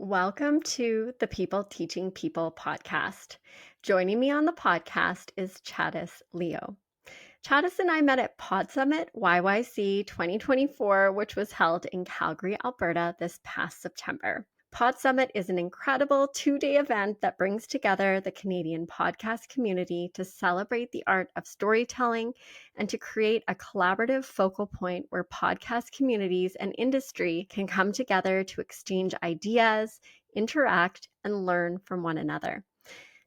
Welcome to the People Teaching People podcast. Joining me on the podcast is Tchadas Leo. Tchadas and I met at Pod Summit YYC 2024, which was held in Calgary, Alberta this past September. Pod Summit is an incredible 2-day event that brings together the Canadian podcast community to celebrate the art of storytelling and to create a collaborative focal point where podcast communities and industry can come together to exchange ideas, interact, and learn from one another.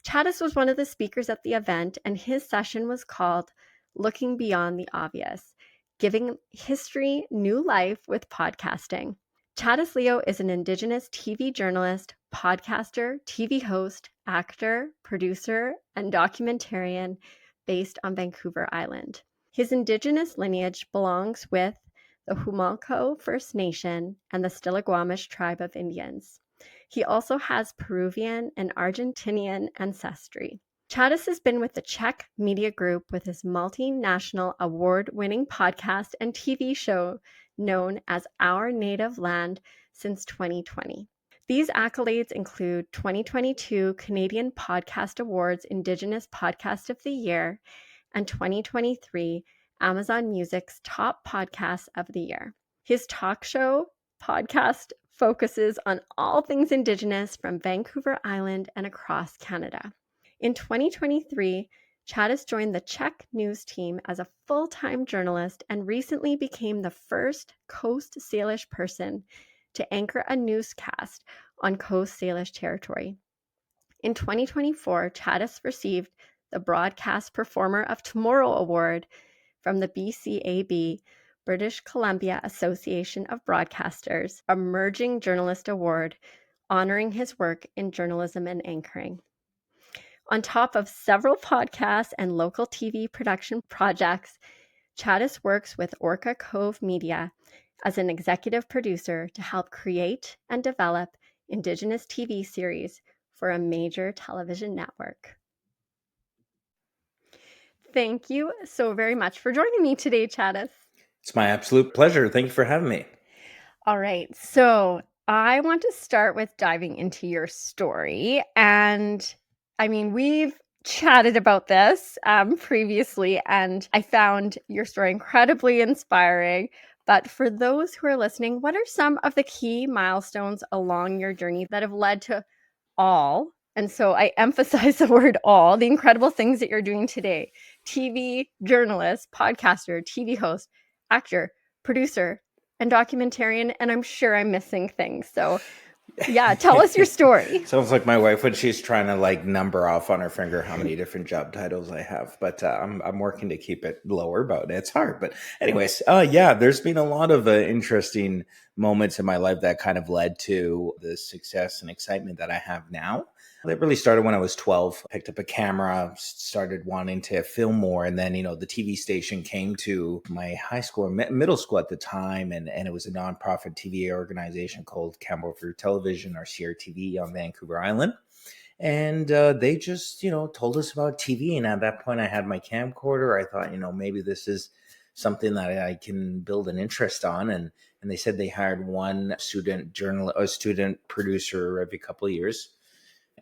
Tchadas was one of the speakers at the event, and his session was called Looking Beyond the Obvious, Giving History New Life with Podcasting. Tchadas Leo is an Indigenous TV journalist, podcaster, TV host, actor, producer, and documentarian based on Vancouver Island. His Indigenous lineage belongs with the Homalco First Nation and the Stillaguamish Tribe of Indians. He also has Peruvian and Argentinian ancestry. Tchadas has been with the CHEK Media Group with his multinational award-winning podcast and TV show known as Our Native Land since 2020. These accolades include 2022 Canadian Podcast Awards Indigenous Podcast of the Year and 2023 Amazon Music's Top Podcast of the Year. His talk show podcast focuses on all things Indigenous from Vancouver Island and across Canada. In 2023, Tchadas joined the CHEK news team as a full-time journalist and recently became the first Coast Salish person to anchor a newscast on Coast Salish territory. In 2024, Tchadas received the Broadcast Performer of Tomorrow Award from the BCAB, British Columbia Association of Broadcasters, Emerging Journalist Award, honoring his work in journalism and anchoring. On top of several podcasts and local TV production projects, Tchadas works with Orca Cove Media as an executive producer to help create and develop Indigenous TV series for a major television network. Thank you so very much for joining me today, Tchadas. It's my absolute pleasure. Thank you for having me. All right. So I want to start with diving into your story. And I mean, we've chatted about this previously, and I found your story incredibly inspiring. But for those who are listening, what are some of the key milestones along your journey that have led to all, and so I emphasize the word all, the incredible things that you're doing today? TV journalist, podcaster, TV host, actor, producer, and documentarian, and I'm sure I'm missing things. So yeah, tell us your story. Sounds like my wife when she's trying to number off on her finger how many different job titles I have, but I'm working to keep it lower, but it's hard. But anyways, there's been a lot of interesting moments in my life that kind of led to the success and excitement that I have now. It really started when I was 12, picked up a camera, started wanting to film more. And then, the TV station came to my high school, middle school at the time. And it was a nonprofit TV organization called Campbell for Television, or CRTV, on Vancouver Island. And they just, told us about TV. And at that point, I had my camcorder. I thought, maybe this is something that I can build an interest on. And they said they hired one student producer every couple of years.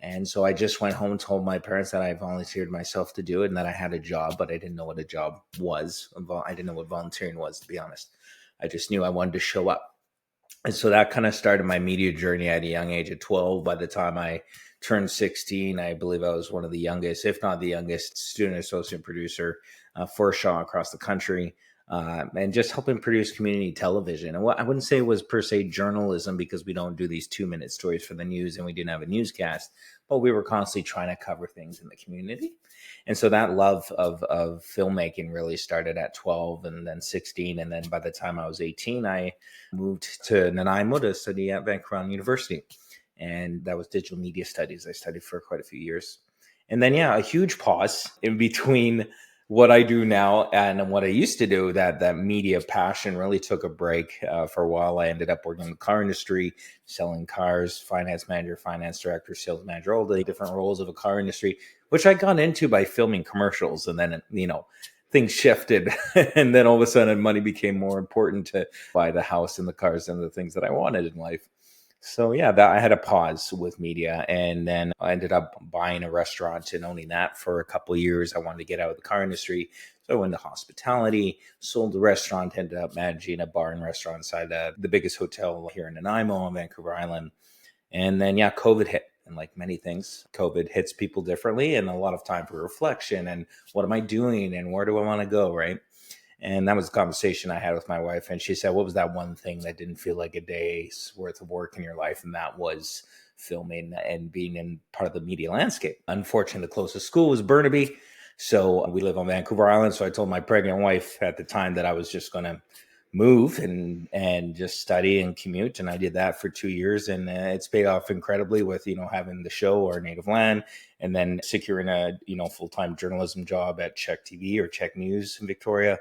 And so I just went home and told my parents that I volunteered myself to do it and that I had a job, but I didn't know what a job was. I didn't know what volunteering was, to be honest. I just knew I wanted to show up. And so that kind of started my media journey at a young age of 12. By the time I turned 16, I believe I was one of the youngest, if not the youngest, student associate producer for Shaw across the country. And just helping produce community television. And I wouldn't say it was per se journalism, because we don't do these 2-minute stories for the news and we didn't have a newscast, but we were constantly trying to cover things in the community. And so that love of filmmaking really started at 12 and then 16. And then by the time I was 18, I moved to Nanaimo to study at Vancouver Island University. And that was digital media studies. I studied for quite a few years. And then, a huge pause in between what I do now and what I used to do. That media passion really took a break for a while. I ended up working in the car industry, selling cars, finance manager, finance director, sales manager, all the different roles of a car industry, which I got into by filming commercials. And then, things shifted. And then all of a sudden money became more important to buy the house and the cars and the things that I wanted in life. So yeah, that I had a pause with media, and then I ended up buying a restaurant and owning that for a couple of years. I wanted to get out of the car industry, so I went into hospitality, sold the restaurant, ended up managing a bar and restaurant inside the biggest hotel here in Nanaimo on Vancouver Island. And then yeah, COVID hit. And like many things, COVID hits people differently, and a lot of time for reflection and what am I doing and where do I want to go, right? And that was a conversation I had with my wife. And she said, what was that one thing that didn't feel like a day's worth of work in your life? And that was filming and being in part of the media landscape. Unfortunately, the closest school was Burnaby. So we live on Vancouver Island. So I told my pregnant wife at the time that I was just going to move and just study and commute. And I did that for 2 years, and it's paid off incredibly with, having the show, Our Native Land, and then securing a, full-time journalism job at CHEK TV or CHEK News in Victoria.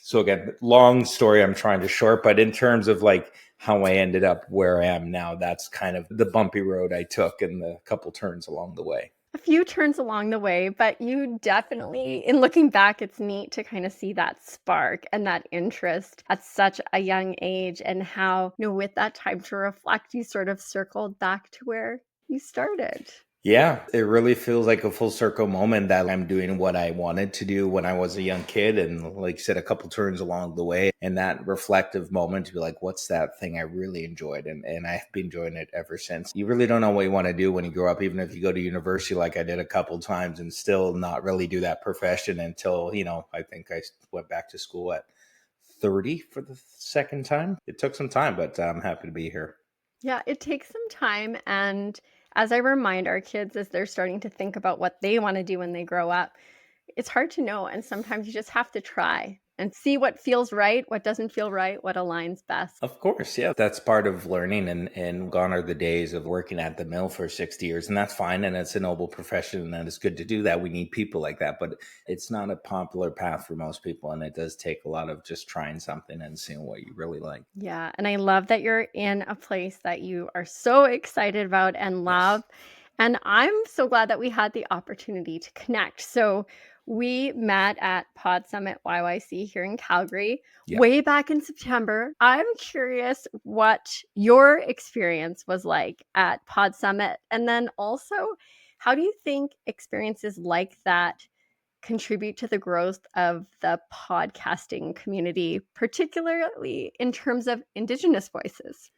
So again, long story I'm trying to short, but in terms of like how I ended up where I am now, that's kind of the bumpy road I took and the couple turns along the way. A few turns along the way, but you definitely, in looking back, it's neat to kind of see that spark and that interest at such a young age, and how, with that time to reflect, you sort of circled back to where you started. Yeah, it really feels like a full circle moment that I'm doing what I wanted to do when I was a young kid. And like you said, a couple turns along the way, and that reflective moment to be like, what's that thing I really enjoyed? And I've been enjoying it ever since. You really don't know what you want to do when you grow up, even if you go to university like I did a couple times and still not really do that profession until, I think I went back to school at 30 for the second time. It took some time, but I'm happy to be here. Yeah, it takes some time. And as I remind our kids as they're starting to think about what they want to do when they grow up, it's hard to know. And sometimes you just have to try and see what feels right, what doesn't feel right, what aligns best. Of course, yeah. That's part of learning, and gone are the days of working at the mill for 60 years. And that's fine. And it's a noble profession, and it's good to do that. We need people like that. But it's not a popular path for most people. And it does take a lot of just trying something and seeing what you really like. Yeah. And I love that you're in a place that you are so excited about and love. Yes. And I'm so glad that we had the opportunity to connect. So we met at Pod Summit YYC here in Calgary Yeah. way back in September. I'm curious what your experience was like at Pod Summit. And then also, how do you think experiences like that contribute to the growth of the podcasting community, particularly in terms of Indigenous voices?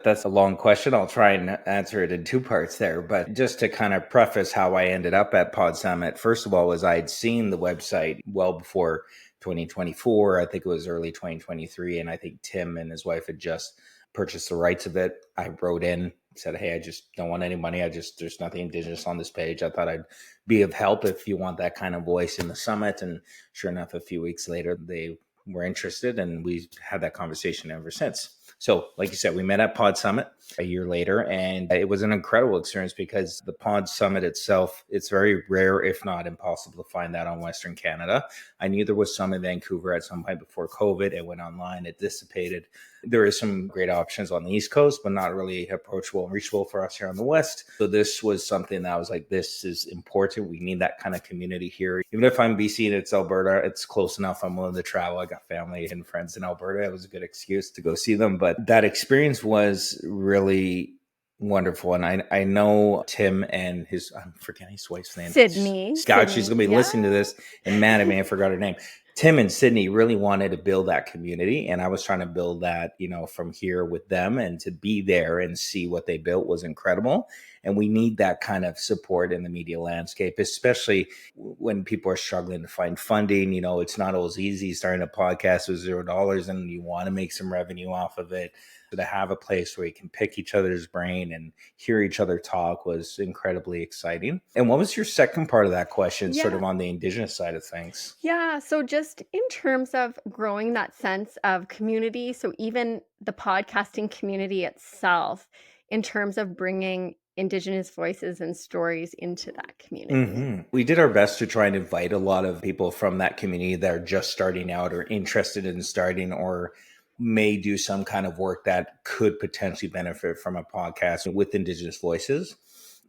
That's a long question. I'll try and answer it in two parts there. But just to kind of preface how I ended up at Pod Summit, first of all, was I'd seen the website well before 2024. I think it was early 2023. And I think Tim and his wife had just purchased the rights of it. I wrote in, said, hey, I just don't want any money. There's nothing Indigenous on this page. I thought I'd be of help if you want that kind of voice in the summit. And sure enough, a few weeks later, they were interested, and we had that conversation ever since. So, like you said, we met at Pod Summit a year later, and it was an incredible experience because the Pod Summit itself, it's very rare, if not impossible, to find that on Western Canada. I knew there was some in Vancouver at some point before COVID. It went online, it dissipated. There is some great options on the East Coast, but not really approachable and reachable for us here on the West. So this was something that I was like, this is important. We need that kind of community here. Even if I'm BC and it's Alberta, it's close enough. I'm willing to travel. I got family and friends in Alberta. It was a good excuse to go see them. But that experience was really wonderful. And I know Tim and I'm forgetting his wife's name. Sydney. Scout, she's going to be listening to this and mad at me. I forgot her name. Tim and Sydney really wanted to build that community, and I was trying to build that, from here with them, and to be there and see what they built was incredible. And we need that kind of support in the media landscape, especially when people are struggling to find funding. It's not always easy starting a podcast with $0 and you want to make some revenue off of it. So to have a place where you can pick each other's brain and hear each other talk was incredibly exciting. And what was your second part of that question, sort of on the Indigenous side of things? Yeah. So just in terms of growing that sense of community, so even the podcasting community itself, in terms of bringing Indigenous voices and stories into that community. Mm-hmm. We did our best to try and invite a lot of people from that community that are just starting out or interested in starting, or may do some kind of work that could potentially benefit from a podcast with Indigenous voices.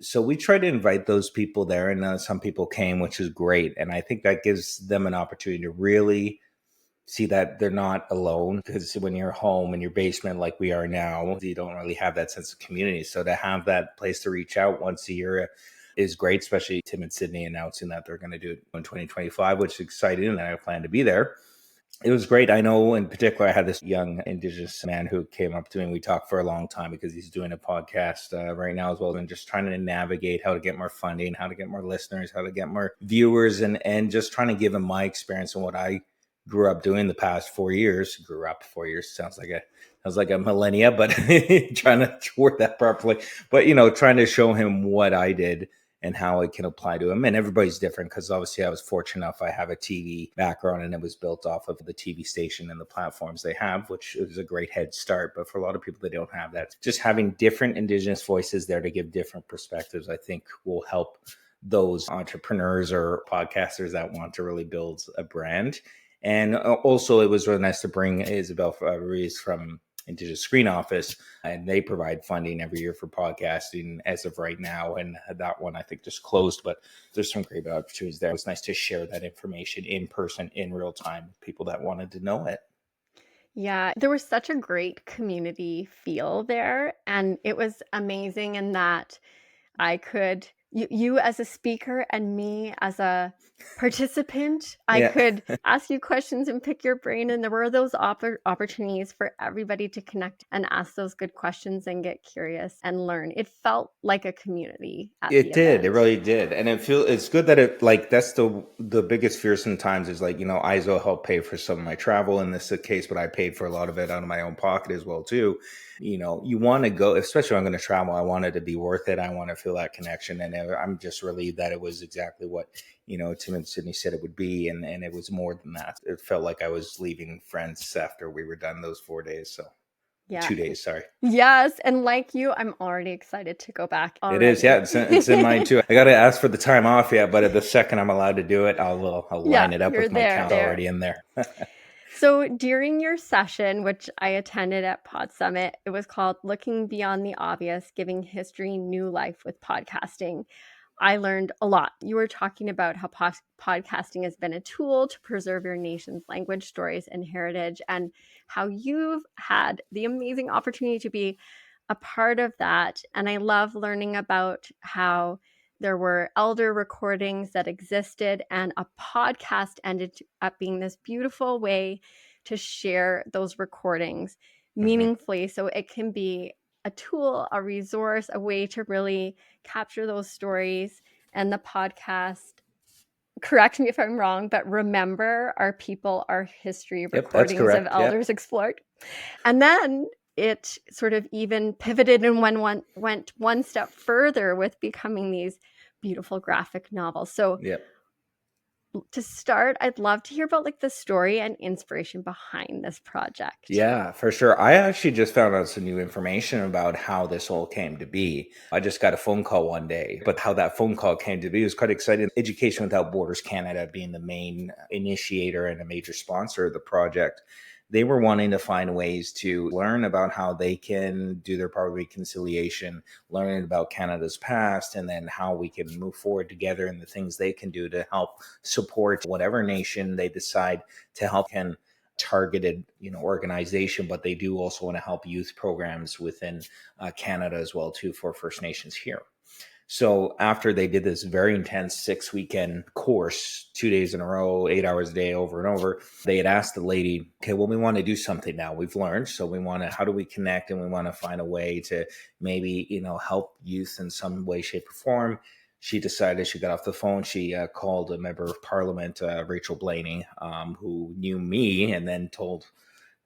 So we try to invite those people there, and some people came, which is great. And I think that gives them an opportunity to really see that they're not alone, because when you're home in your basement like we are now, you don't really have that sense of community. So to have that place to reach out once a year is great, especially Tim and Sydney announcing that they're going to do it in 2025, which is exciting, and I plan to be there. It was great. I know in particular, I had this young Indigenous man who came up to me and we talked for a long time because he's doing a podcast right now as well, and just trying to navigate how to get more funding, how to get more listeners, how to get more viewers, and just trying to give him my experience and what I grew up doing the past 4 years. Grew up 4 years sounds like a millennia, but trying to word that properly. But trying to show him what I did and how it can apply to him. And everybody's different, because obviously I was fortunate enough. I have a TV background, and it was built off of the TV station and the platforms they have, which is a great head start. But for a lot of people that don't have that, just having different Indigenous voices there to give different perspectives, I think will help those entrepreneurs or podcasters that want to really build a brand. And also, it was really nice to bring Isabel Ruiz from Indigenous Screen Office, and they provide funding every year for podcasting as of right now. And that one I think just closed, but there's some great opportunities there. It was nice to share that information in person, in real time, with people that wanted to know it. Yeah, there was such a great community feel there, and it was amazing in that I could you as a speaker and me as a participant, I Yeah. could ask you questions and pick your brain, and there were those opportunities for everybody to connect and ask those good questions and get curious and learn. It felt like a community at the It did. It event. really did. And it's good that that's the biggest fear sometimes is like, ISO helped pay for some of my travel in this case, but I paid for a lot of it out of my own pocket as well too. You want to go, especially when I'm going to travel, I want it to be worth it. I want to feel that connection. And I'm just relieved that it was exactly what, Tim and Sydney said it would be. And it was more than that. It felt like I was leaving friends after we were done those 4 days. So Yeah. 2 days, sorry. Yes, and like you, I'm already excited to go back It is, already. yeah. It's in mine too. I got to ask for the time off yet, but at the second I'm allowed to do it, I'll Yeah, line it up you're with my there. calendar already in there. So during your session, which I attended at Pod Summit, it was called Looking Beyond the Obvious, Giving History New Life with Podcasting. I learned a lot. You were talking about how podcasting has been a tool to preserve your nation's language, stories, and heritage, and how you've had the amazing opportunity to be a part of that. And I love learning about how there were elder recordings that existed, and a podcast ended up being this beautiful way to share those recordings meaningfully. So it can be a tool, a resource, a way to really capture those stories. And the podcast, correct me if I'm wrong, but Remember Our People, Our History, Yep, that's recordings of correct. elders explored. And then it sort of even pivoted and went one step further with becoming these beautiful graphic novels. So Yep. to start, I'd love to hear about like the story and inspiration behind this project. Yeah, for sure. I actually just found out some new information about how this all came to be. I just got a phone call one day, but how that phone call came to be was quite exciting. Education Without Borders Canada being the main initiator and a major sponsor of the project. They were wanting to find ways to learn about how they can do their part of reconciliation, learning about Canada's past, and then how we can move forward together and the things they can do to help support whatever nation they decide to help can targeted organization, but they do also want to help youth programs within Canada as well too for First Nations here. So after they did this very intense 6-weekend course, 2 days in a row, 8 hours a day, over and over, they had asked the lady, okay, well, we want to do something now. We've learned. So we want to, how do we connect? And we want to find a way to maybe, help youth in some way, shape, or form. She decided, she got off the phone. She called a member of parliament, Rachel Blaney, who knew me, and then told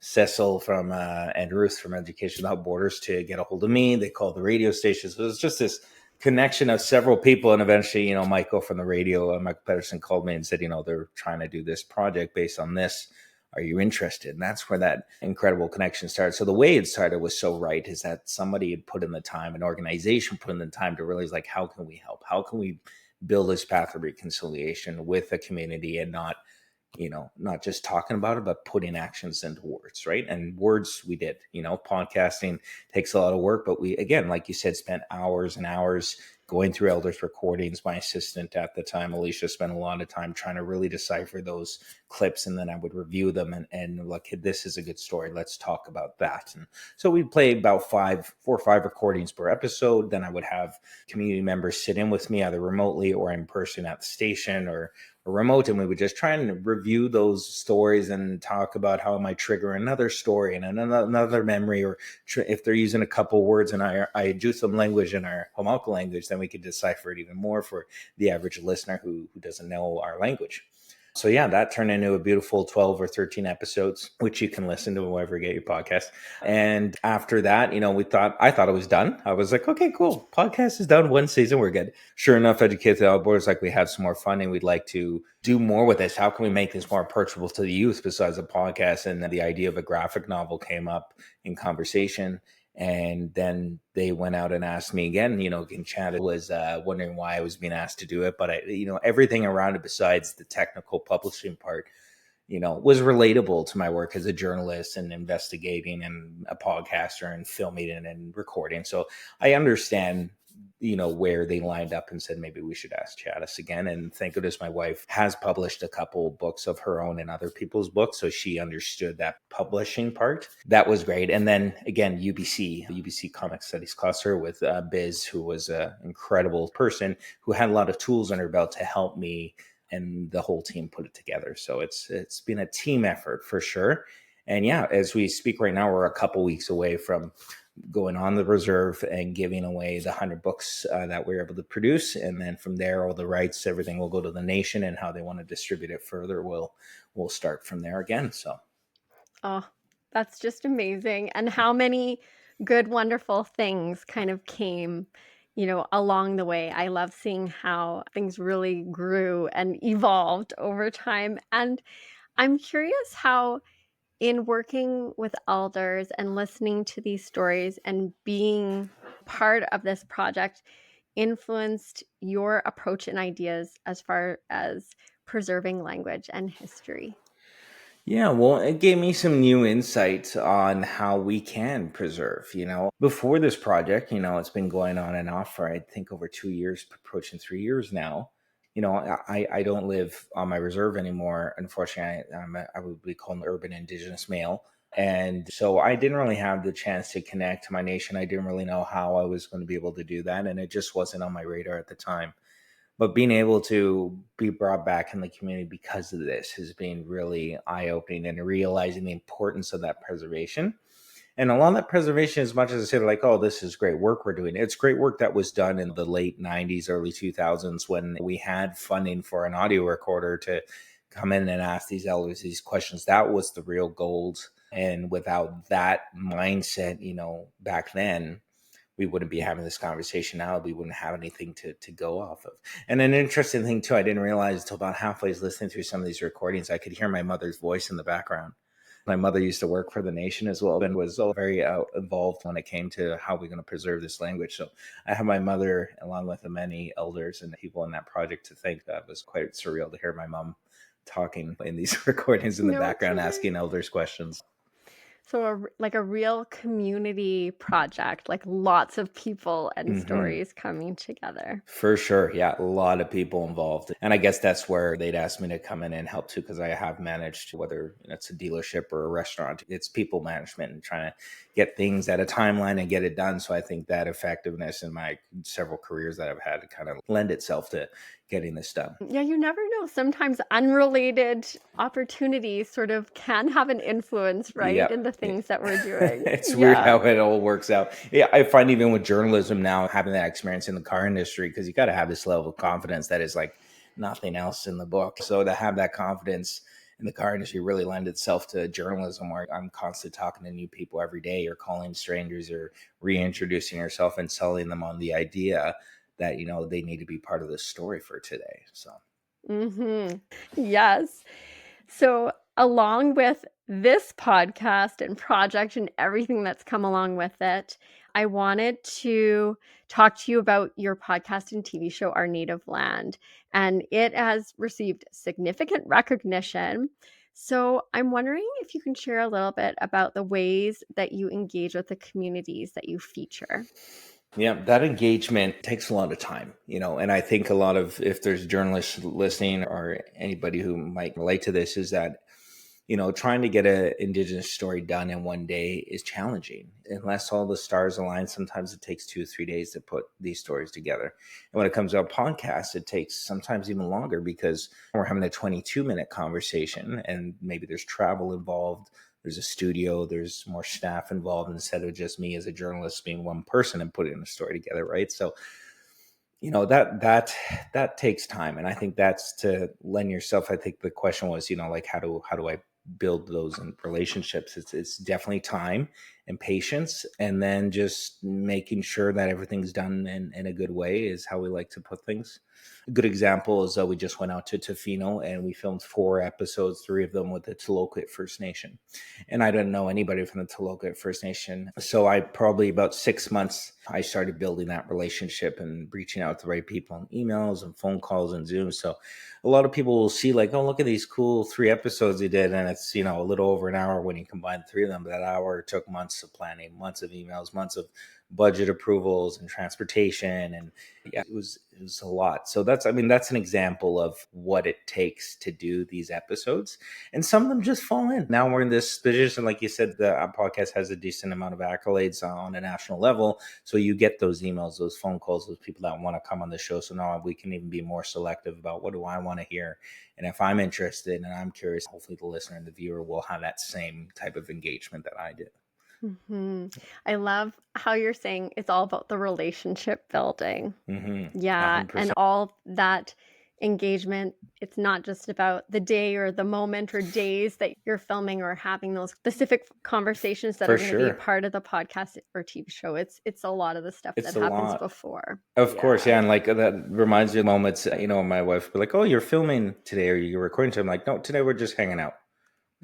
Cecil from and Ruth from Education Without Borders to get a hold of me. They called the radio station. So it was just this connection of several people. And eventually, Michael from the radio, Michael Pedersen, called me and said, they're trying to do this project based on this. Are you interested? And that's where that incredible connection started. So the way it started was so right, is that somebody had put in the time, an organization put in the time to realize, like, how can we help? How can we build this path of reconciliation with a community, and not just talking about it, but putting actions into words, right? And words we did. Podcasting takes a lot of work, but we, again, like you said, spent hours and hours going through elders' recordings. My assistant at the time, Alicia, spent a lot of time trying to really decipher those clips, and then I would review them and look, this is a good story. Let's talk about that. And so we'd play about 4 or 5 recordings per episode. Then I would have community members sit in with me either remotely or in person at the station or remote, and we would just try and review those stories and talk about how it might trigger another story and another memory, or if they're using a couple words and I do some language in our Homalco language, then we could decipher it even more for the average listener who doesn't know our language. So yeah, that turned into a beautiful 12 or 13 episodes, which you can listen to wherever you get your podcast. And after that, I thought it was done. I was like, okay, cool. Podcast is done. 1 season, we're good. Sure enough, Educate the Outboards, like we have some more funding. We'd like to do more with this. How can we make this more approachable to the youth besides a podcast? And then the idea of a graphic novel came up in conversation. And then they went out and asked me again, Chad was wondering why I was being asked to do it. But everything around it besides the technical publishing part, was relatable to my work as a journalist and investigating and a podcaster and filming and recording. So I understand, where they lined up and said, maybe we should ask Tchadas again. And thank goodness my wife has published a couple books of her own and other people's books. So she understood that publishing part. That was great. And then again, the UBC Comic Studies Cluster with Biz, who was an incredible person who had a lot of tools on her belt to help me and the whole team put it together. So it's been a team effort for sure. And yeah, as we speak right now, we're a couple weeks away from going on the reserve and giving away the 100 books that we're able to produce. And then from there, all the rights, everything will go to the nation, and how they want to distribute it further, we'll start from there again. So. Oh, that's just amazing. And how many good, wonderful things kind of came, along the way. I love seeing how things really grew and evolved over time. And I'm curious how, in working with elders and listening to these stories and being part of this project, influenced your approach and ideas as far as preserving language and history. Yeah, well, it gave me some new insights on how we can preserve. Before this project, it's been going on and off for, I think, over 2 years, approaching 3 years now. I don't live on my reserve anymore. Unfortunately, I would be called an urban Indigenous male. And so I didn't really have the chance to connect to my nation. I didn't really know how I was going to be able to do that. And it just wasn't on my radar at the time. But being able to be brought back in the community because of this has been really eye-opening, and realizing the importance of that preservation. And a lot of that preservation, as much as I say, like, oh, this is great work we're doing, it's great work that was done in the late 90s, early 2000s, when we had funding for an audio recorder to come in and ask these elders these questions. That was the real gold. And without that mindset, back then, we wouldn't be having this conversation now. We wouldn't have anything to go off of. And an interesting thing too, I didn't realize until about halfway listening through some of these recordings, I could hear my mother's voice in the background. My mother used to work for the nation as well, and was very involved when it came to how we're going to preserve this language. So I have my mother, along with the many elders and people in that project, to thank. That was quite surreal to hear my mom talking in these recordings in the background, asking elders questions. So like a real community project, like lots of people and stories coming together. For sure. Yeah. A lot of people involved. And I guess that's where they'd ask me to come in and help too, because I have managed, whether it's a dealership or a restaurant, it's people management and trying to get things at a timeline and get it done. So I think that effectiveness in my several careers that I've had kind of lend itself to getting this done. Yeah, you never know. Sometimes unrelated opportunities sort of can have an influence, right, in the things that we're doing. It's weird how it all works out. Yeah, I find even with journalism now, having that experience in the car industry, because you got to have this level of confidence that is like nothing else in the book. So to have that confidence in the car industry really lend itself to journalism, where I'm constantly talking to new people every day, or calling strangers, or reintroducing yourself and selling them on the idea that, they need to be part of the story for today. So. Yes. So along with this podcast and project and everything that's come along with it, I wanted to talk to you about your podcast and TV show, Our Native Land. And it has received significant recognition. So I'm wondering if you can share a little bit about the ways that you engage with the communities that you feature. Yeah, that engagement takes a lot of time, and I think a lot of, if there's journalists listening or anybody who might relate to this, is that, trying to get an Indigenous story done in one day is challenging. Unless all the stars align, sometimes it takes 2 or 3 days to put these stories together. And when it comes to a podcast, it takes sometimes even longer because we're having a 22-minute conversation and maybe there's travel involved. There's a studio, there's more staff involved instead of just me as a journalist being one person and putting a story together, right? So, that takes time, and I think that's to lend yourself. I think the question was, like, how do I build those in relationships? It's definitely time and patience, and then just making sure that everything's done in a good way is how we like to put things. A good example is we just went out to Tofino and we filmed 4 episodes, 3 of them with the Tchadas First Nation. And I didn't know anybody from the Tchadas First Nation. So I probably about 6 months, I started building that relationship and reaching out to the right people on emails and phone calls and Zoom. So a lot of people will see like, oh, look at these cool 3 episodes you did. And it's, a little over an hour when you combine 3 of them. But that hour took months of planning, months of emails, months of budget approvals and transportation. And yeah, it was a lot. So that's an example of what it takes to do these episodes. And some of them just fall in. Now we're in this position, like you said, the podcast has a decent amount of accolades on a national level. So you get those emails, those phone calls, those people that want to come on the show. So now we can even be more selective about what do I want to hear. And if I'm interested and I'm curious, hopefully the listener and the viewer will have that same type of engagement that I did. I love how you're saying it's all about the relationship building. Yeah, 100%. and all that engagement. It's not just about the day or the moment or days that you're filming or having those specific conversations that For are going to be sure. part of the podcast or TV show. It's a lot of the stuff It's that a happens lot. before. Of course, Yeah. yeah. And like that reminds me of moments, my wife would be like, oh, you're filming today or you're recording today. I'm like, no, today we're just hanging out.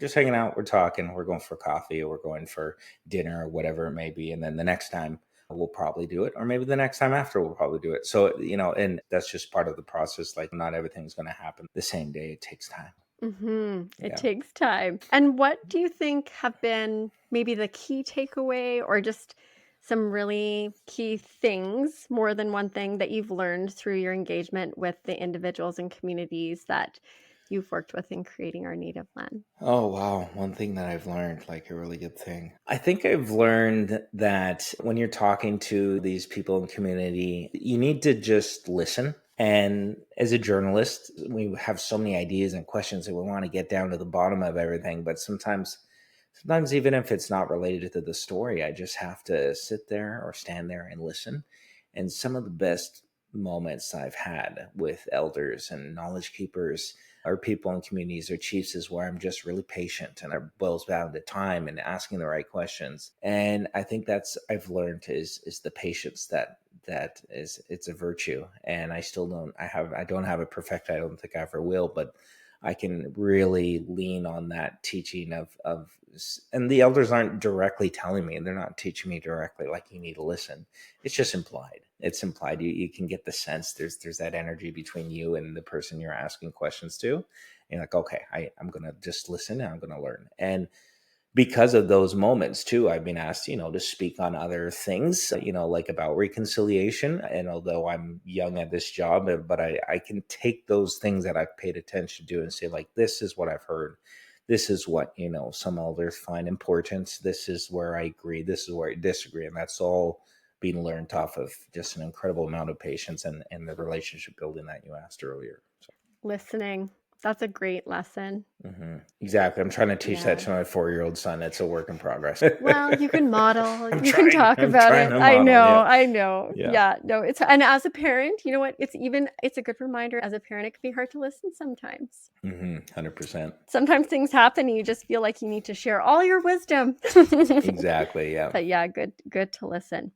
Just hanging out, we're talking, we're going for coffee or we're going for dinner or whatever it may be. And then the next time we'll probably do it, or maybe the next time after we'll probably do it. So, and that's just part of the process. Like not everything's going to happen the same day. It takes time. It Yeah. takes time. And what do you think have been maybe the key takeaway or just some really key things, more than one thing that you've learned through your engagement with the individuals and communities that you've worked with in creating our native land? Oh, wow. One thing that I've learned, like a really good thing. I think I've learned that when you're talking to these people in community, you need to just listen. And as a journalist, we have so many ideas and questions and we want to get down to the bottom of everything. But sometimes even if it's not related to the story, I just have to sit there or stand there and listen. And some of the best moments I've had with elders and knowledge keepers or people in communities or chiefs is where I'm just really patient and it boils down to time and asking the right questions. And I think that's I've learned is the patience it's a virtue. And I don't have it perfect. I don't think I ever will, but I can really lean on that teaching and the elders aren't directly telling me, and they're not teaching me directly, like you need to listen. It's just implied. It's implied. You can get the sense there's that energy between you and the person you're asking questions to. And you're like, okay, I'm going to just listen and I'm going to learn. And because of those moments too, I've been asked, to speak on other things, like about reconciliation. And although I'm young at this job, but I can take those things that I've paid attention to and say, like, this is what I've heard. This is what, some elders find important. This is where I agree. This is where I disagree. And that's all being learned off of just an incredible amount of patience and the relationship building that you asked earlier. So. Listening. That's a great lesson. Exactly. I'm trying to teach that to my 4-year-old son. It's a work in progress. Well, you can model, you can talk I'm about trying it. to model, I know. Yeah. Yeah, no, and as a parent, you know what? It's a good reminder. As a parent, it can be hard to listen sometimes. 100%. Sometimes things happen and you just feel like you need to share all your wisdom. Exactly. Yeah. But yeah, good to listen.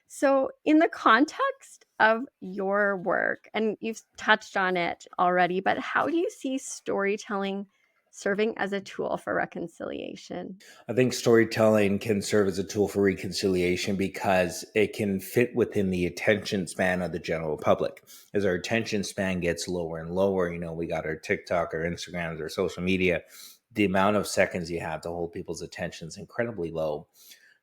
So in the context of your work, and you've touched on it already, but how do you see storytelling serving as a tool for reconciliation? I think storytelling can serve as a tool for reconciliation because it can fit within the attention span of the general public. As our attention span gets lower and lower, we got our TikTok, our Instagrams, our social media, the amount of seconds you have to hold people's attention is incredibly low.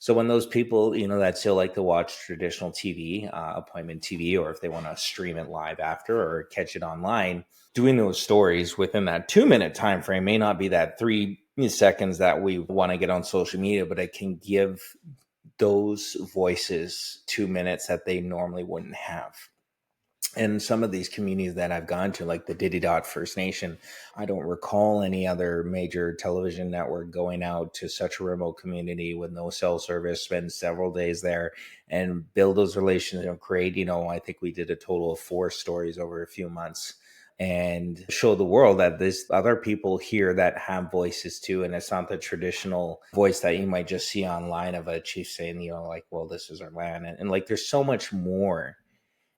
So when those people, that still like to watch traditional TV, appointment TV, or if they want to stream it live after or catch it online, doing those stories within that 2-minute time frame may not be that 3 seconds that we want to get on social media, but it can give those voices 2 minutes that they normally wouldn't have. And some of these communities that I've gone to, like the Dididot First Nation, I don't recall any other major television network going out to such a remote community with no cell service, spend several days there and build those relations and create, I think we did a total of 4 stories over a few months and show the world that there's other people here that have voices too. And it's not the traditional voice that you might just see online of a chief saying, like, well, this is our land. And like, there's so much more.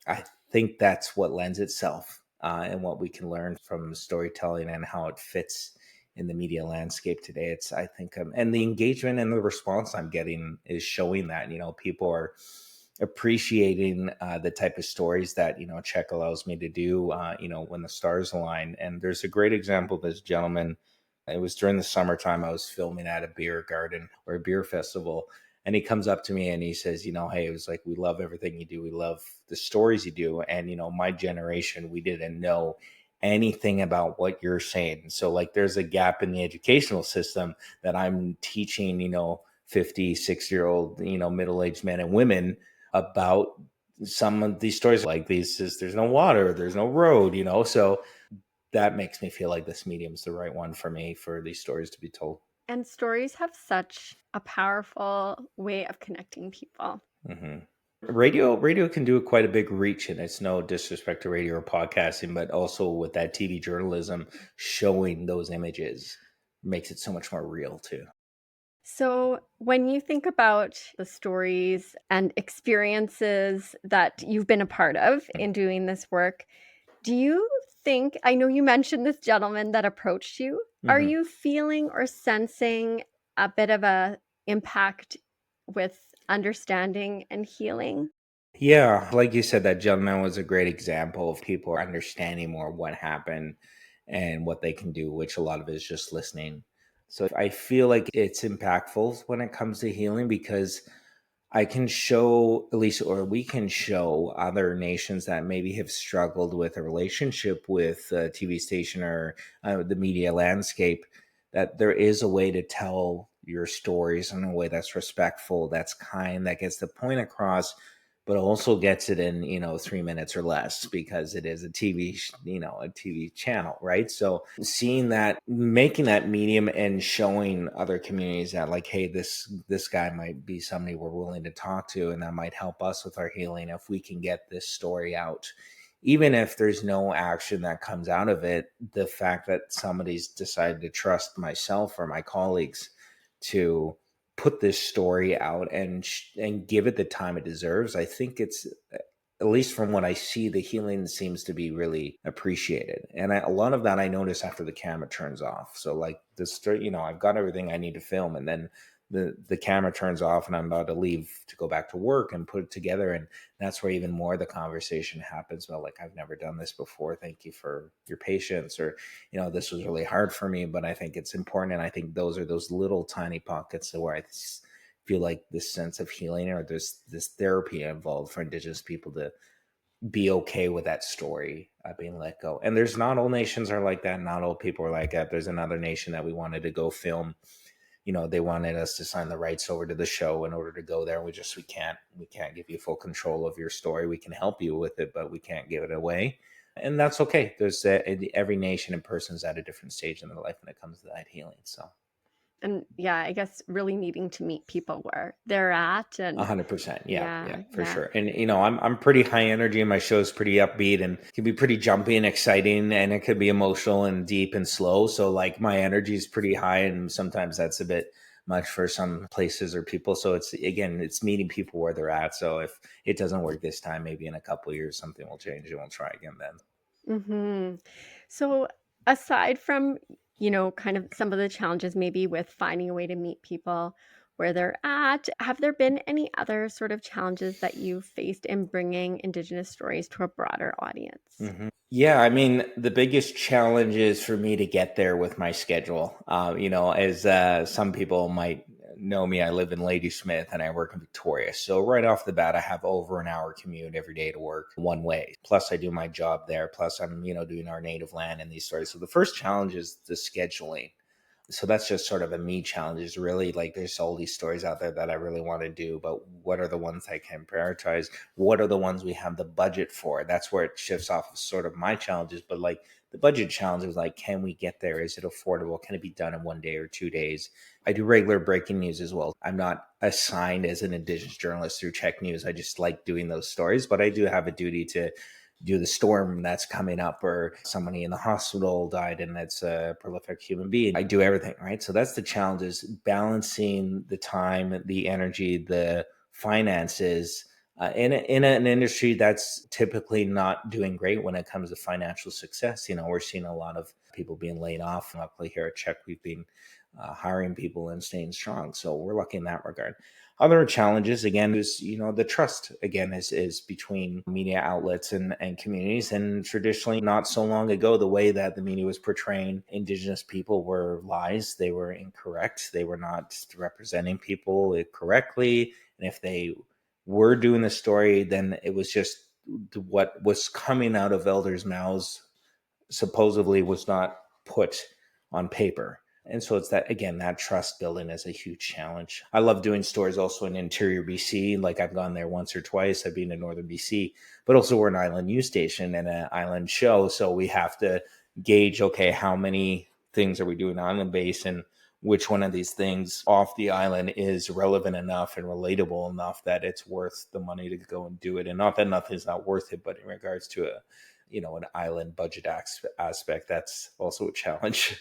I think that's what lends itself and what we can learn from storytelling and how it fits in the media landscape today. It's, I think, and the engagement and the response I'm getting is showing that, people are appreciating the type of stories that, CHEK allows me to do, when the stars align. And there's a great example of this gentleman. It was during the summertime. I was filming at a beer garden or a beer festival. And he comes up to me and he says, hey, it was like, we love everything you do. We love the stories you do. And, my generation, we didn't know anything about what you're saying. So like, there's a gap in the educational system that I'm teaching, 50, 60-year-old, middle-aged men and women about some of these stories. Like these is, there's no water, there's no road, so that makes me feel like this medium is the right one for me for these stories to be told. And stories have such a powerful way of connecting people. Mm-hmm. Radio can do quite a big reach, and it's no disrespect to radio or podcasting, but also with that TV journalism, showing those images makes it so much more real too. So when you think about the stories and experiences that you've been a part of in doing this work, do you think, I know you mentioned this gentleman that approached you, are you feeling or sensing a bit of a impact with understanding and healing? Yeah, like you said, that gentleman was a great example of people understanding more what happened and what they can do, which a lot of it is just listening. So I feel like it's impactful when it comes to healing because I can show, at least, or we can show other nations that maybe have struggled with a relationship with a TV station or the media landscape, that there is a way to tell your stories in a way that's respectful, that's kind, that gets the point across, but also gets it in, 3 minutes or less because it is a TV, a TV channel, right? So seeing that, making that medium and showing other communities that like, hey, this guy might be somebody we're willing to talk to and that might help us with our healing if we can get this story out. Even if there's no action that comes out of it, the fact that somebody's decided to trust myself or my colleagues to put this story out and give it the time it deserves, I think it's, at least from what I see, the healing seems to be really appreciated. And a lot of that I notice after the camera turns off. So like this, I've got everything I need to film, and then the camera turns off and I'm about to leave to go back to work and put it together. And that's where even more of the conversation happens. Well, like, I've never done this before. Thank you for your patience. Or, this was really hard for me, but I think it's important. And I think those are those little tiny pockets where I feel like this sense of healing or this therapy involved for Indigenous people to be okay with that story being let go. And there's not all nations are like that. Not all people are like that. There's another nation that we wanted to go film. They wanted us to sign the rights over to the show in order to go there. We can't give you full control of your story. We can help you with it, but we can't give it away. And that's okay. There's every nation and person's at a different stage in their life when it comes to that healing. So. And yeah, I guess really needing to meet people where they're at. And 100%. Yeah, for yeah. sure. And I'm pretty high energy, and my show's pretty upbeat and can be pretty jumpy and exciting, and it could be emotional and deep and slow. So like my energy is pretty high, and sometimes that's a bit much for some places or people. So it's meeting people where they're at. So if it doesn't work this time, maybe in a couple of years something will change and we'll try again then. Mm-hmm. So aside from, kind of some of the challenges maybe with finding a way to meet people where they're at, have there been any other sort of challenges that you've faced in bringing Indigenous stories to a broader audience? Yeah, I mean, the biggest challenge is for me to get there with my schedule. As some people might know me, I live in Ladysmith and I work in Victoria. So right off the bat, I have over an hour commute every day to work one way. Plus I do my job there. Plus I'm, doing our native land and these stories. So the first challenge is the scheduling. So that's just sort of a me challenge, is really like there's all these stories out there that I really want to do, but what are the ones I can prioritize? What are the ones we have the budget for? That's where it shifts off of sort of my challenges. But like the budget challenge is like, can we get there? Is it affordable? Can it be done in 1 day or 2 days? I do regular breaking news as well. I'm not assigned as an Indigenous journalist through CHEK News. I just like doing those stories, but I do have a duty to do the storm that's coming up, or somebody in the hospital died and it's a prolific human being. I do everything, right? So that's the challenge, is balancing the time, the energy, the finances in an industry that's typically not doing great when it comes to financial success. We're seeing a lot of people being laid off. Luckily here at CHEK, we've been hiring people and staying strong. So we're lucky in that regard. Other challenges, again, is, the trust, again, is between media outlets and communities. And traditionally, not so long ago, the way that the media was portraying Indigenous people were lies. They were incorrect. They were not representing people correctly. And if they were doing the story, then it was just what was coming out of elders' mouths supposedly was not put on paper. And so it's that, again, that trust building is a huge challenge. I love doing stories also in interior BC. Like I've gone there once or twice. I've been in northern BC, but also we're an island news station and an island show. So we have to gauge, okay, how many things are we doing on the base, and which one of these things off the island is relevant enough and relatable enough that it's worth the money to go and do it. And not that nothing's not worth it, but in regards to an island budget aspect, that's also a challenge.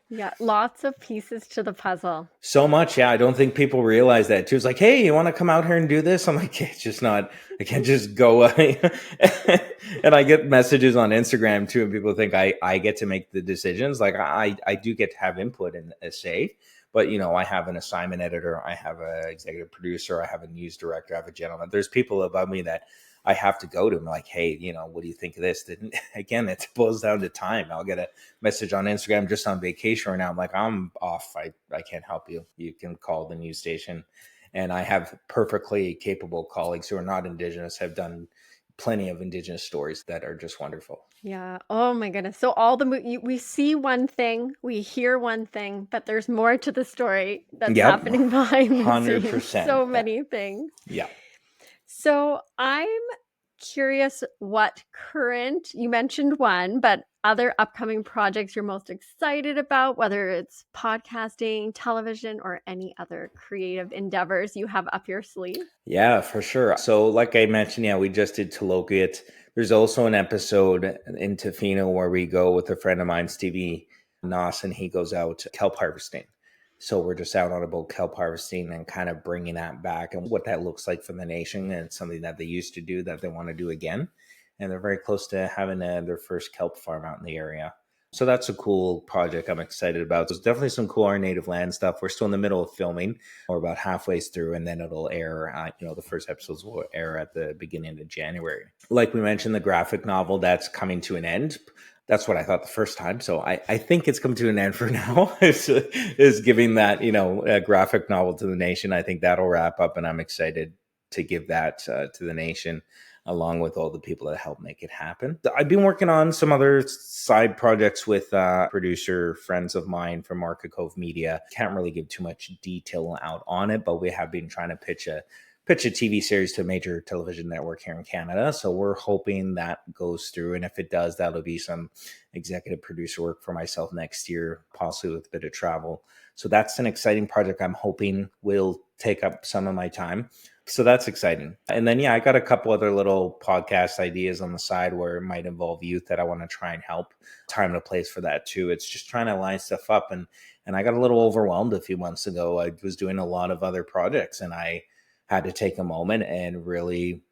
Yeah, lots of pieces to the puzzle. So much. Yeah. I don't think people realize that too. It's like, hey, you want to come out here and do this? I'm like, it's just not, I can't just go. And I get messages on Instagram too, and people think I get to make the decisions. Like I do get to have input and a say, but I have an assignment editor, I have an executive producer, I have a news director, I have a gentleman. There's people above me that I have to go to them like, hey, what do you think of this? Then again, it boils down to time. I'll get a message on Instagram just on vacation right now. I'm like, I'm off. I can't help you. You can call the news station. And I have perfectly capable colleagues who are not Indigenous, have done plenty of Indigenous stories that are just wonderful. Yeah. Oh my goodness. So all we see one thing, we hear one thing, but there's more to the story that's Yep. happening behind the 100%. scenes. So many things. Yeah. So I'm curious what you mentioned one, but other upcoming projects you're most excited about, whether it's podcasting, television, or any other creative endeavors you have up your sleeve? Yeah, for sure. So like I mentioned, yeah, we just did Tloquit. There's also an episode in Tofino where we go with a friend of mine, Stevie Noss, and he goes out kelp harvesting. So we're just out on a boat kelp harvesting and kind of bringing that back and what that looks like for the nation. And it's something that they used to do that they want to do again. And they're very close to having their first kelp farm out in the area. So that's a cool project I'm excited about. There's definitely some cool our native land stuff. We're still in the middle of filming. We're about halfway through, and then it'll air. The first episodes will air at the beginning of January. Like we mentioned, the graphic novel that's coming to an end. That's what I thought the first time. So I think it's come to an end for now. is giving that a graphic novel to the nation. I think that'll wrap up, and I'm excited to give that to the nation, along with all the people that help make it happen. I've been working on some other side projects with producer friends of mine from Orca Cove Media. Can't really give too much detail out on it, but we have been trying to pitch a TV series to a major television network here in Canada. So we're hoping that goes through. And if it does, that'll be some executive producer work for myself next year, possibly with a bit of travel. So that's an exciting project I'm hoping will take up some of my time. So that's exciting. And then, I got a couple other little podcast ideas on the side where it might involve youth that I want to try and help. Time and a place for that too. It's just trying to line stuff up. And I got a little overwhelmed a few months ago. I was doing a lot of other projects, and I had to take a moment and really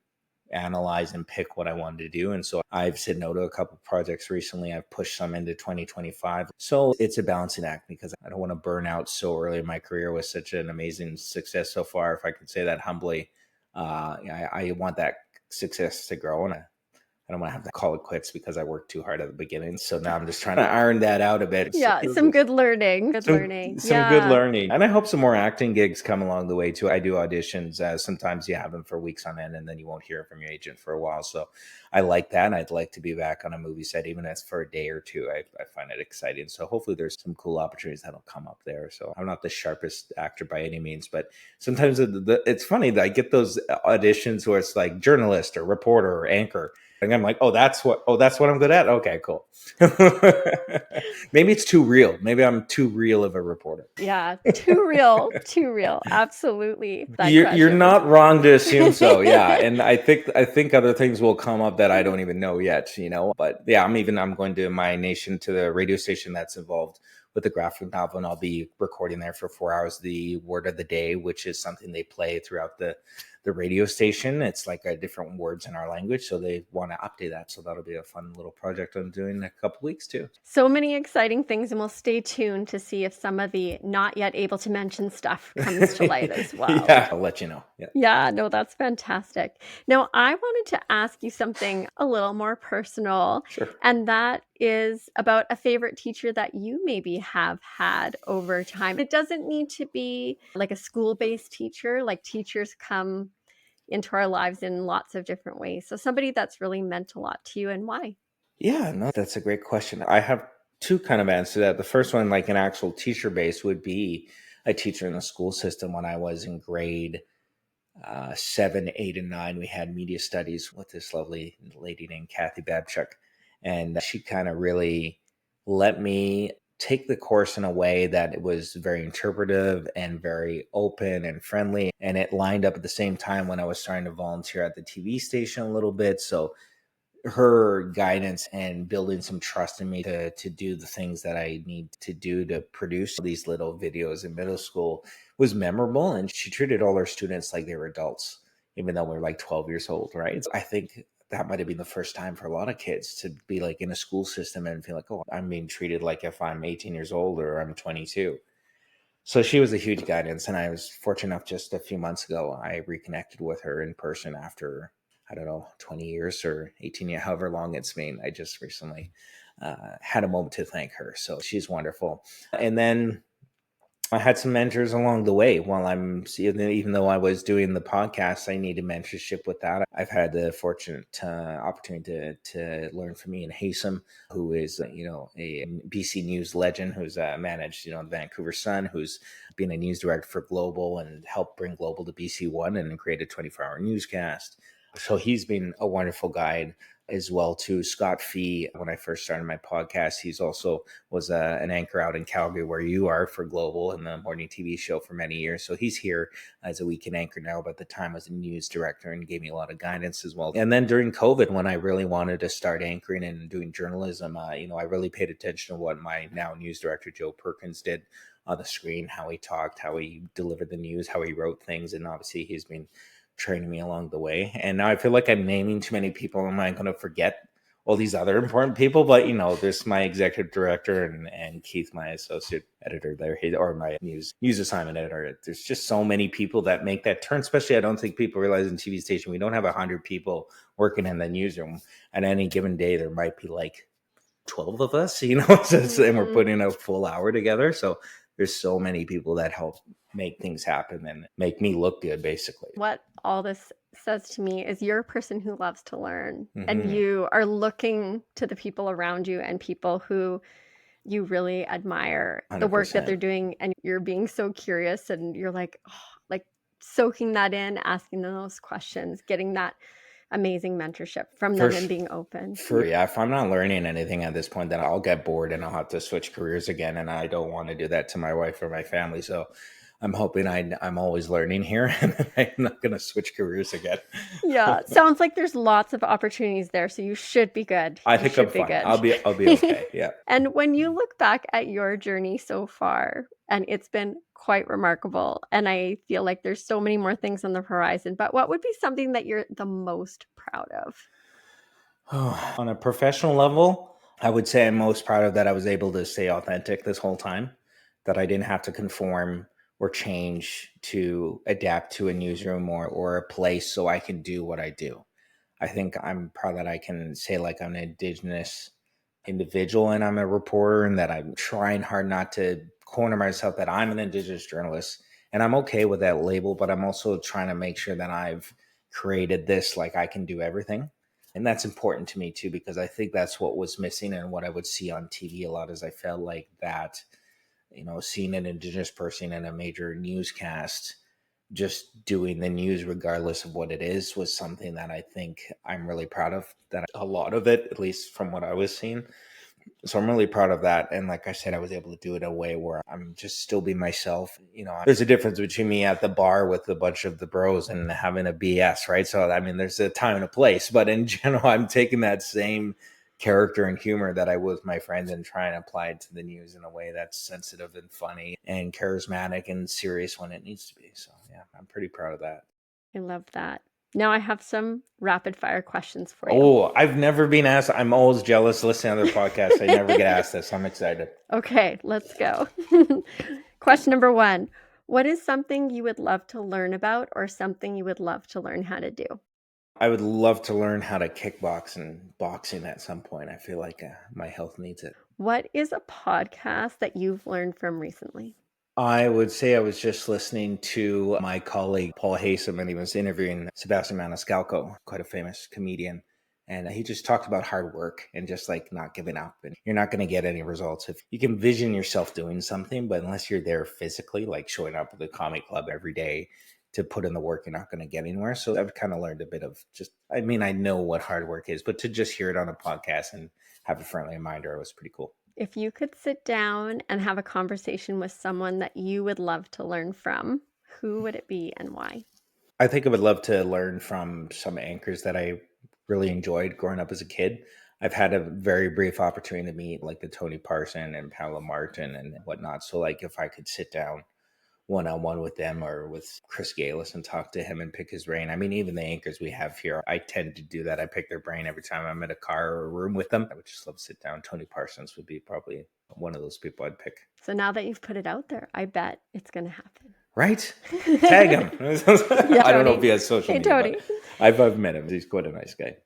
analyze and pick what I wanted to do. And so I've said no to a couple projects recently. I've pushed some into 2025. So it's a balancing act, because I don't want to burn out so early in my career with such an amazing success so far. If I could say that humbly, I want that success to grow. And I don't want to have to call it quits because I worked too hard at the beginning. So now I'm just trying to iron that out a bit. Yeah, some good learning. Good learning. Some good Yeah. learning. And I hope some more acting gigs come along the way too. I do auditions. Sometimes you have them for weeks on end and then you won't hear from your agent for a while. So I like that. And I'd like to be back on a movie set, even if it's for a day or two. I find it exciting. So hopefully there's some cool opportunities that'll come up there. So I'm not the sharpest actor by any means, but sometimes it's funny that I get those auditions where it's like journalist or reporter or anchor. And I'm like, that's what I'm good at. Okay, cool. Maybe it's too real. Maybe I'm too real of a reporter. Yeah, too real. Absolutely. You're not wrong to assume so. Yeah, and I think other things will come up that I don't even know yet. But yeah, I'm going to my nation to the radio station that's involved with the graphic novel, and I'll be recording there for 4 hours. The word of the day, which is something they play throughout the radio station. It's like different words in our language, so they want to update that. So that'll be a fun little project I'm doing in a couple weeks too. So many exciting things, and we'll stay tuned to see if some of the not yet able to mention stuff comes to light as well. Yeah, I'll let you know. Yeah, no, that's fantastic. Now, I wanted to ask you something a little more personal. Sure. And that is about a favorite teacher that you maybe have had over time. It doesn't need to be like a school-based teacher. Like, teachers come into our lives in lots of different ways. So somebody that's really meant a lot to you, and why? Yeah, no, that's a great question. I have two kind of answers to that. The first one, like an actual teacher base, would be a teacher in the school system. When I was in grade 7, 8, and 9, we had media studies with this lovely lady named Kathy Babchuk. And she kind of really let me take the course in a way that it was very interpretive and very open and friendly. And it lined up at the same time when I was starting to volunteer at the TV station a little bit. So her guidance and building some trust in me to do the things that I need to do to produce these little videos in middle school was memorable. And she treated all her students like they were adults, even though we're like 12 years old, right? So I think that might have been the first time for a lot of kids to be like in a school system and feel like, oh, I'm being treated like if I'm 18 years old or I'm 22. So she was a huge guidance. And I was fortunate enough just a few months ago, I reconnected with her in person after, I don't know, 20 years or 18 years, however long it's been. I just recently had a moment to thank her. So she's wonderful. And then I had some mentors along the way while even though I was doing the podcast, I needed mentorship with that. I've had the fortunate opportunity to learn from Ian Haysom, who is, a BC News legend, who's managed, the Vancouver Sun, who's been a news director for Global and helped bring Global to BC One and create a 24-hour newscast. So he's been a wonderful guide as well too. Scott Fee, when I first started my podcast, he's also was an anchor out in Calgary where you are for Global and the morning TV show for many years. So he's here as a weekend anchor now, but at the time was a news director and gave me a lot of guidance as well. And then during COVID, when I really wanted to start anchoring and doing journalism, I really paid attention to what my now news director, Joe Perkins, did on the screen, how he talked, how he delivered the news, how he wrote things. And obviously he's been training me along the way. And now I feel like I'm naming too many people. Am I going to forget all these other important people? But, there's my executive director and Keith, my associate editor there, or my news assignment editor. There's just so many people that make that turn, especially I don't think people realize in TV station, we don't have 100 people working in the newsroom. At any given day, there might be like 12 of us, and we're putting a full hour together. So there's so many people that help make things happen and make me look good, basically. What all this says to me is you're a person who loves to learn, and you are looking to the people around you and people who you really admire 100%. The work that they're doing, and you're being so curious, and you're like soaking that in, asking them those questions, getting that amazing mentorship from them and being open. If I'm not learning anything at this point, then I'll get bored and I'll have to switch careers again. And I don't want to do that to my wife or my family. So I'm hoping I'm always learning here and I'm not going to switch careers again. Yeah. Sounds like there's lots of opportunities there. So you should be good. I think I'm fine. I'll be okay. Yeah. And when you look back at your journey so far, and it's been quite remarkable, and I feel like there's so many more things on the horizon, but what would be something that you're the most proud of? On a professional level, I would say I'm most proud of that I was able to stay authentic this whole time, that I didn't have to conform or change to adapt to a newsroom or a place so I can do what I do. I think I'm proud that I can say like I'm an Indigenous individual and I'm a reporter, and that I'm trying hard not to corner myself that I'm an Indigenous journalist. And I'm okay with that label, but I'm also trying to make sure that I've created this like I can do everything. And that's important to me too, because I think that's what was missing and what I would see on TV a lot is I felt like that, seeing an Indigenous person in a major newscast just doing the news regardless of what it is was something that I think I'm really proud of, that a lot of it, at least from what I was seeing. So I'm really proud of that. And like I said, I was able to do it in a way where I'm just still be myself. There's a difference between me at the bar with a bunch of the bros and having a BS, right? So, I mean, there's a time and a place, but in general, I'm taking that same character and humor that I was with my friends and trying to apply it to the news in a way that's sensitive and funny and charismatic and serious when it needs to be. So yeah, I'm pretty proud of that. I love that. Now I have some rapid fire questions for you. Oh, I've never been asked. I'm always jealous listening to other podcasts. I never get asked this. I'm excited. Okay, let's go. Question number 1. What is something you would love to learn about or something you would love to learn how to do? I would love to learn how to kickbox and boxing at some point. I feel like my health needs it. What is a podcast that you've learned from recently? I would say I was just listening to my colleague Paul Haysom, and he was interviewing Sebastian Maniscalco, quite a famous comedian. And he just talked about hard work and just like not giving up. And you're not going to get any results if you can vision yourself doing something, but unless you're there physically, like showing up at the comedy club every day to put in the work, you're not going to get anywhere. So I've kind of learned a bit of I know what hard work is, but to just hear it on a podcast and have a friendly reminder was pretty cool. If you could sit down and have a conversation with someone that you would love to learn from, who would it be and why? I think I would love to learn from some anchors that I really enjoyed growing up as a kid. I've had a very brief opportunity to meet like the Tony Parson and Paolo Martin and whatnot. So like if I could sit down one-on-one with them or with Chris Galis and talk to him and pick his brain. I mean, even the anchors we have here, I tend to do that. I pick their brain every time I'm in a car or a room with them. I would just love to sit down. Tony Parsons would be probably one of those people I'd pick. So now that you've put it out there, I bet it's going to happen. Right? Tag him. Yeah, I don't know if he has social Hey, media, Tony. but I've met him. He's quite a nice guy.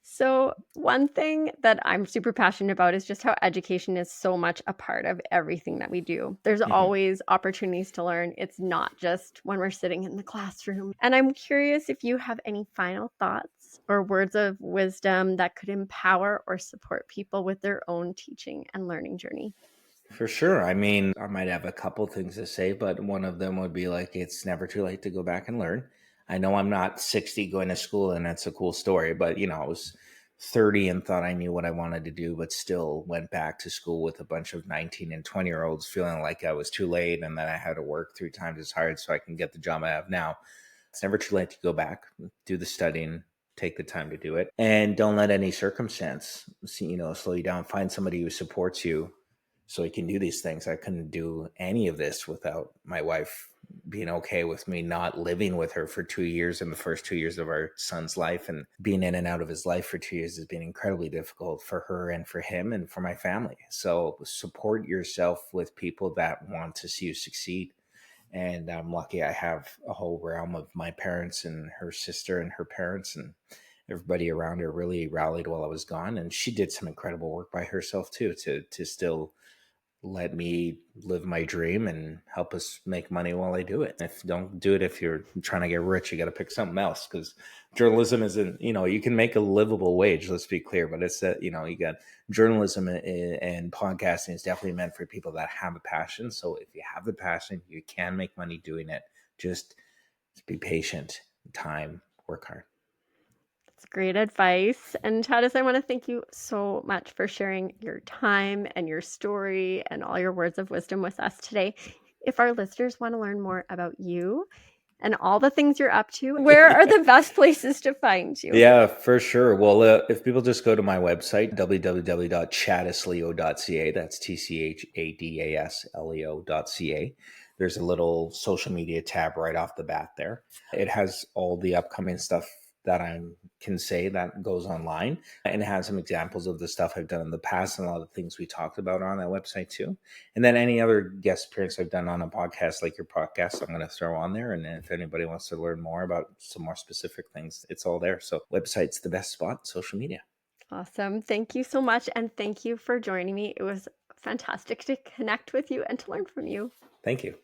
So one thing that I'm super passionate about is just how education is so much a part of everything that we do. There's always opportunities to learn. It's not just when we're sitting in the classroom. And I'm curious if you have any final thoughts or words of wisdom that could empower or support people with their own teaching and learning journey. For sure. I mean, I might have a couple things to say, but one of them would be like, it's never too late to go back and learn. I know I'm not 60 going to school, and that's a cool story, but I was 30 and thought I knew what I wanted to do, but still went back to school with a bunch of 19 and 20-year-olds feeling like I was too late and that I had to work 3 times as hard so I can get the job I have now. It's never too late to go back, do the studying, take the time to do it, and don't let any circumstance, slow you down. Find somebody who supports you so you can do these things. I couldn't do any of this without my wife being okay with me not living with her for 2 years in the first 2 years of our son's life, and being in and out of his life for 2 years has been incredibly difficult for her and for him and for my family. So support yourself with people that want to see you succeed. And I'm lucky I have a whole realm of my parents and her sister and her parents, and everybody around her really rallied while I was gone. And she did some incredible work by herself too, to still let me live my dream and help us make money while I do it. If don't do it, if you're trying to get rich, you got to pick something else, because journalism isn't, you can make a livable wage. Let's be clear, but it's that, you got journalism and podcasting is definitely meant for people that have a passion. So if you have the passion, you can make money doing it. Just be patient, time, work hard. Great advice. And Tchadas, I want to thank you so much for sharing your time and your story and all your words of wisdom with us today. If our listeners want to learn more about you and all the things you're up to, where are the best places to find you? Yeah, for sure. Well, if people just go to my website, www.chadasleo.ca, that's TCHADASLEO.ca. There's a little social media tab right off the bat there. It has all the upcoming stuff that I can say that goes online, and have some examples of the stuff I've done in the past and a lot of the things we talked about on that website too. And then any other guest appearance I've done on a podcast like your podcast, I'm going to throw on there. And if anybody wants to learn more about some more specific things, it's all there. So website's the best spot, social media. Awesome. Thank you so much. And thank you for joining me. It was fantastic to connect with you and to learn from you. Thank you.